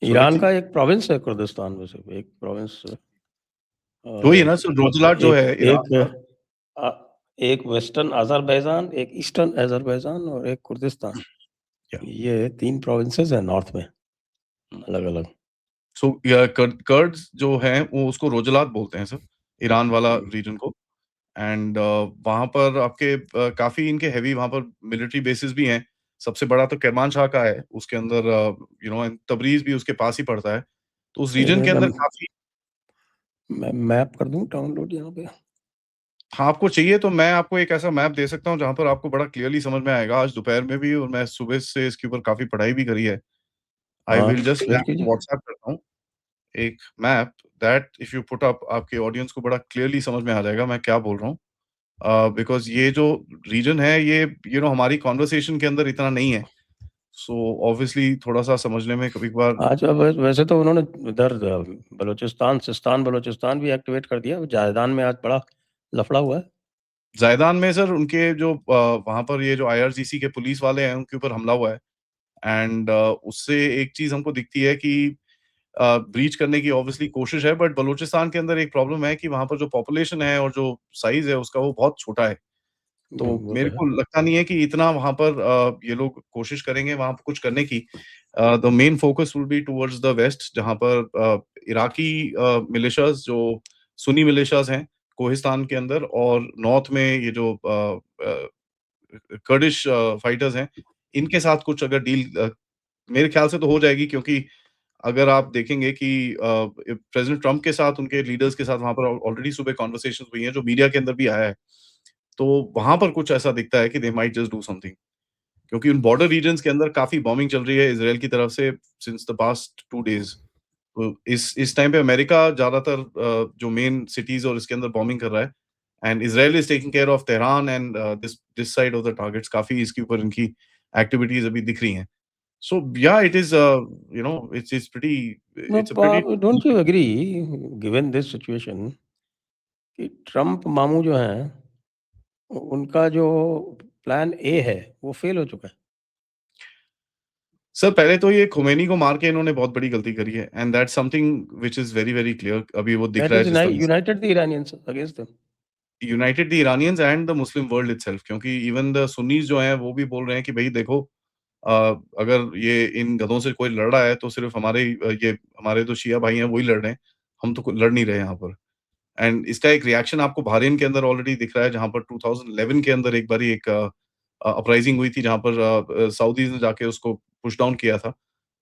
सूरज Iran जी? का एक province है कुर्दिस्तान में से, एक प्रोविंस वही है ना सर, रोजलाट जो एक है ईरान एक का। एक वेस्टर्न अज़रबैजान, एक ईस्टर्न अज़रबैजान और एक कुर्दिस्तान। या ये 3 प्रोविंसेस हैं नॉर्थ में, अलग-अलग। सो कर्ड्स जो हैं वो उसको रोजलाट बोलते हैं सर, ईरान वाला हुँ। रीजन को। एंड वहाँ पर आपके काफ़ी इनके हेवी वहाँ पर मिलिट्री बेसेस भी हैं। सबसे बड़ा तो करमानशाह का है, उसके अंदर तबरीज़ भी उसके पास ही पड़ता है। तो उस एक रीजन के मिनट अंदर काफ़ी। मैं मैप कर दूँ डाउनलोड यहाँ पे? हाँ, आपको चाहिए तो मैं आपको एक ऐसा मैप दे सकता हूँ जहाँ पर आपको बड़ा क्लियरली समझ में आएगा। आज दोपहर में भी और मैं सुबह से इसके ऊपर काफ़ी पढ़ाई भी करी है। आई हाँ, विल जस्ट मैं शेयर आपको कीजिए। व्हाट्सएप करता हूँ एक map that if you put up आपके ऑडियंस को बड़ा क्लियरली समझ में आ जाएगा मैं क्या बोल रहा हूँ। बिकॉज़ ये जो रीजन है ये हमारी कन्वर्सेशन के अंदर इतना नहीं है। सो ऑब्वियसली थोड़ा-सा समझने में कभी-कभार। आज अब वैसे तो उन्होंने इधर बलूचिस्तान, सिस्तान बलूचिस्तान भी एक्टिवेट कर दिया। जायदान में आज बड़ा लफड़ा हुआ है। ज़ायदान में सर उनके जो वहाँ पर ये जो आईआरजीसी के पुलिस वाले हैं उनके ऊपर हमला हुआ है। एंड उससे एक चीज़ हमको दिखती है कि ब्रीच करने की ऑब्वियसली कोशिश है, बट बलूचिस्तान के अंदर एक प्रॉब्लम है कि वहाँ पर जो पॉपुलेशन है और जो साइज़ है उसका वो बहुत छोटा है। तो वो तो मेरे है। को लगता नहीं है कि इतना वहाँ पर ये लोग कोशिश करेंगे वहाँ पे कुछ करने की। The main focus will be towards the west जहाँ पर इराकी मिलिशियाज़ जो सुन्नी मिलिशियाज़ हैं कोहिस्तान के अंदर और नॉर्थ में ये जो कर्डिश फाइटर्स हैं, इनके साथ कुछ अगर डील मेरे ख्याल से तो हो जाएगी क्योंकि अगर आप देखेंगे कि प्रेज़िडेंट ट्रम्प के साथ उनके लीडर्स के साथ वहाँ पर ऑलरेडी सुबह कन्वर्सेशंस हुई हैं, जो मीडिया के अंदर भी आया है। तो वहाँ पर कुछ ऐसा दिखता है कि they might just do something क्योंकि उन बॉर्डर रीजन्स के अंदर काफ़ी बॉम्बिंग चल रही है इज़राइल की तरफ से सिंस द पास्ट 2 डेज़। तो इस टाइम पे अमेरिका ज़्यादातर जो मेन सिटीज़ और इसके अंदर बॉम्बिंग कर रहा है and Israel is taking care of Tehran and this this side of the targets काफ़ी इसके ऊपर इनकी एक्टिविटीज़ अभी दिख रही हैं। So yeah it is it's pretty no it's a pretty. Don't you agree given this situation कि Trump मामू जो हैं, उनका जो प्लान ए है, वो फेल हो चुका है? सर पहले तो ये खुमैनी को मार के इन्होंने बहुत बड़ी गलती करी है and that's something which is very, very clear अभी वो दिख दैट रहा है इज़ जिस तरह से। United the Iranians against them. United the Iranians and the Muslim world itself क्योंकि इवन द सुन्नीस जो हैं वो भी बोल रहे हैं कि भई देखो अ, अगर ये इन गधों से कोई लड़ रहा है तो सिर्फ ये हमारे जो शिया भाई हैं वही लड़ रहे हैं, हम तो लड़ नहीं रहे यहाँ पर। एंड इसका एक रिएक्शन आपको बहरीन के अंदर ऑलरेडी दिख रहा है जहाँ पर 2011 के अंदर एक बारी एक अपराइजिंग हुई थी जहाँ पर सऊदीज़ ने जाके उसको पुश डाउन किया था।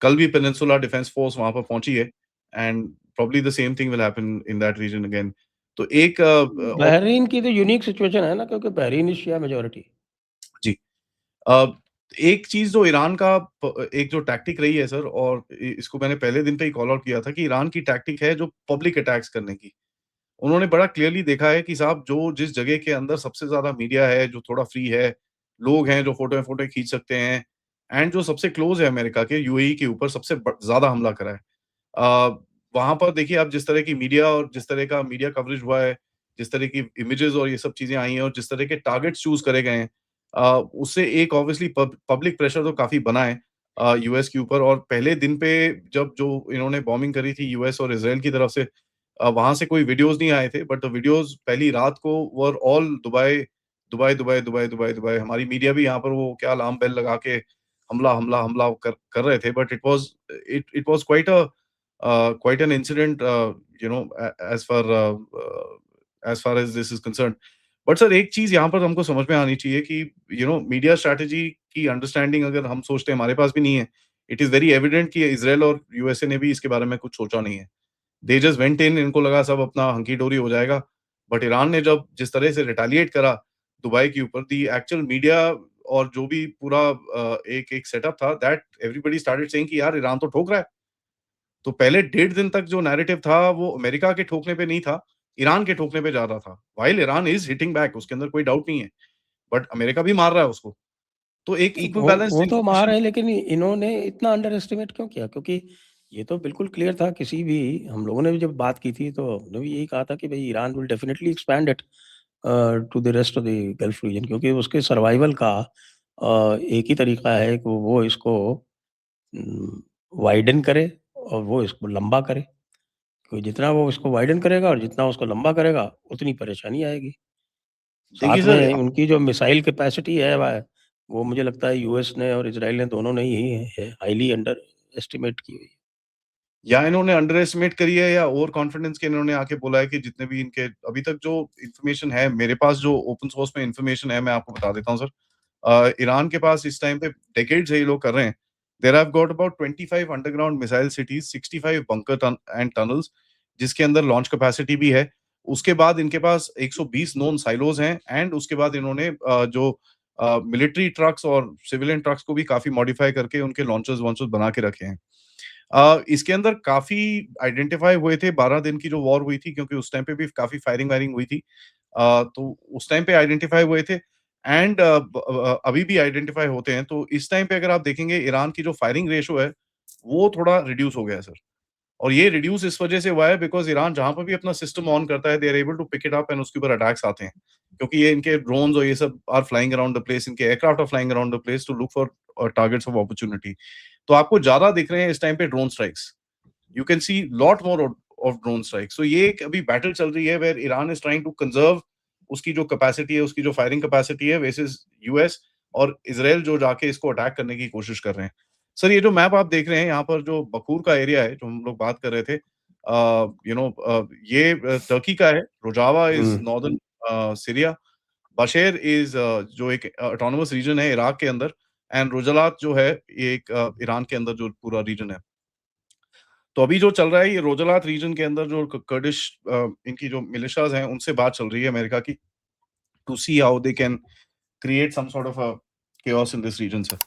कल भी पेनिनसुला डिफेंस फोर्स वहाँ पर पहुँची है and probably the same thing will happen in that region again. तो एक और बहरीन की तो यूनिक सिचुएशन है ना, क्योंकि बहरीन इज़ शिया मेजॉरिटी। जी। अ, एक चीज़ जो ईरान का एक जो टैक्टिक रही है सर और इसको मैंने पहले दिन पे ही कॉल आउट किया था कि ईरान की टैक्टिक है जो पब्लिक अटैक्स करने की। उन्होंने बड़ा क्लियरली देखा है कि साहब जो जिस जगह के अंदर सबसे ज़्यादा मीडिया है, जो थोड़ा फ्री है, लोग हैं जो फ़ोटो खींच सकते हैं एंड जो सबसे क्लोज़ है अमेरिका के यूएई के ऊपर सबसे ज़्यादा हमला करा है। अ, वहाँ पर देखिए आप जिस तरह की मीडिया और जिस तरह का मीडिया कवरेज हुआ है, जिस तरह की इमेजेस और ये सब चीज़ें आई हैं और जिस तरह के टारगेट्स चूज़ करे गए हैं उससे एक ऑब्वियसली पब्लिक प्रेशर तो काफ़ी बना है यूएस के ऊपर और पहले दिन पे जब जो इन्होंने बॉम्बिंग करी थी यूएस और इज़राइल की तरफ से वहाँ से कोई वीडियोज़ नहीं आए थे बट द वीडियोज़ पहली रात को were all Dubai, Dubai, Dubai, Dubai, Dubai, Dubai. हमारी मीडिया भी यहाँ पर वो क्या अलार्म बेल लगा के हमला, हमला, हमला कर कर रहे थे but it was quite an incident, as far as this is concerned. But sir एक चीज़ यहाँ पर हमको समझ में आनी चाहिए कि मीडिया स्ट्रैटेजी की अंडरस्टैंडिंग अगर हम सोचते हैं हमारे पास भी नहीं है। इट इज़ वेरी एविडेंट कि इज़राइल और यूएसए ने भी इसके बारे में कुछ सोचा नहीं है। दे जस्ट वेंट इन इनको लगा सब अपना हंकी-डोरी हो जाएगा। बट ईरान ने जब जिस तरह से रिटेलिएट करा दुबई के ऊपर द एक्चुअल मीडिया और जो भी पूरा एक एक सेटअप था दैट एवरीबॉडी स्टार्टेड सेइंग कि यार ईरान तो ठोक रहा है। तो पहले डेढ़ दिन तक जो नैरेटिव था वो अमेरिका के ठोकने पे नहीं था, ईरान के ठोकने पे जा रहा था। While Iran is hitting back उसके अंदर कोई डाउट नहीं है, बट अमेरिका भी मार रहा है उसको। तो एक इक्वल वो बैलेंस्ड तो मार इन्फॉर्मेशन। है, लेकिन इन्होंने इतना अंडर एस्टिमेट क्यों किया? क्योंकि ये तो बिल्कुल क्लियर था, किसी भी हम लोगों ने भी जब बात की थी तो हमने भी यही कहा था कि भाई Iran will definitely expand it to the rest of the gulf region, क्योंकि उसके सर्वाइवल का एक ही तरीका है कि वो इसको वाइडन करे और वो इसको लंबा करे। क्योंकि जितना वो इसको वाइडन करेगा और जितना उसको लंबा करेगा, उतनी परेशानी आएगी। देखिए साथ सर, में उनकी जो मिसाइल कैपेसिटी है वो मुझे लगता है यूएस ने और इज़राइल ने दोनों ने ही है हाइली अंडर एस्टिमेट की हुई है। या इन्होंने अंडर एस्टिमेट करी है या ओवर कॉन्फिडेंस के इन्होंने आके बोला है कि जितने भी इनके अभी तक जो इन्फॉर्मेशन है, मेरे पास जो ओपन सोर्स में इन्फॉर्मेशन है, मैं आपको बता देता हूँ सर। ईरान के पास इस टाइम पे डेकेड्स से ये लोग कर रहे हैं। There have got about 25 underground missile cities, 65 bunker and tunnels, जिसके अंदर लॉन्च कैपेसिटी भी है। उसके बाद इनके पास 120 नोन साइलोज हैं एंड उसके बाद इन्होंने जो मिलिट्री ट्रक्स और सिविलियन ट्रक्स को भी काफी मॉडिफाई करके उनके लॉन्चर्स वॉन्चर्स बना के रखे हैं। इसके अंदर काफ़ी आइडेंटिफ़ाई हुए थे, 12 दिन की जो वॉर हुई थी, क्योंकि उस टाइम पे भी काफ़ी फायरिंग-वायरिंग हुई थी। तो उस टाइम पे आइडेंटिफ़ाई हुए थे एंड अभी भी आइडेंटिफ़ाई होते हैं। तो इस टाइम पे अगर आप देखेंगे, ईरान की जो फायरिंग रेशियो है, वो थोड़ा रिड्यूस हो गया है सर। और ये रिड्यूस इस वजह से हुआ है बिकॉज़ ईरान जहाँ पर भी अपना सिस्टम ऑन करता है, they are able to pick it up and उसके ऊपर अटैक्स आते हैं। क्योंकि ये इनके ड्रोन्स और ये सब are flying around the place, इनके aircraft are flying around the place to look for targets of opportunity. तो आपको ज़्यादा दिख रहे हैं इस टाइम पे drone strikes. You can see lot more of drone strikes. So ये एक अभी बैटल चल रही है where Iran is trying to conserve उसकी जो कैपेसिटी है, उसकी जो फायरिंग कैपेसिटी है वर्सेस यूएस और इजराइल जो जाके इसको अटैक करने की कोशिश कर रहे हैं। सर, ये जो मैप आप देख रहे हैं यहाँ पर, जो बखूर का एरिया है जो हम लोग बात कर रहे थे, ये टर्की का है। रोजावा इज हुँ। Northern Syria. बशेर इज जो एक ऑटोनोमस रीजन है इराक के अंदर, एंड रोजलात जो है ये एक ईरान के अंदर जो पूरा रीजन है। तो अभी जो चल रहा है, ये रोजलात रीजन के अंदर जो कर्डिश इनकी जो मिलिशियाज हैं, उनसे बात चल रही है अमेरिका की, to see how they can create some sort of a chaos in this region, sir.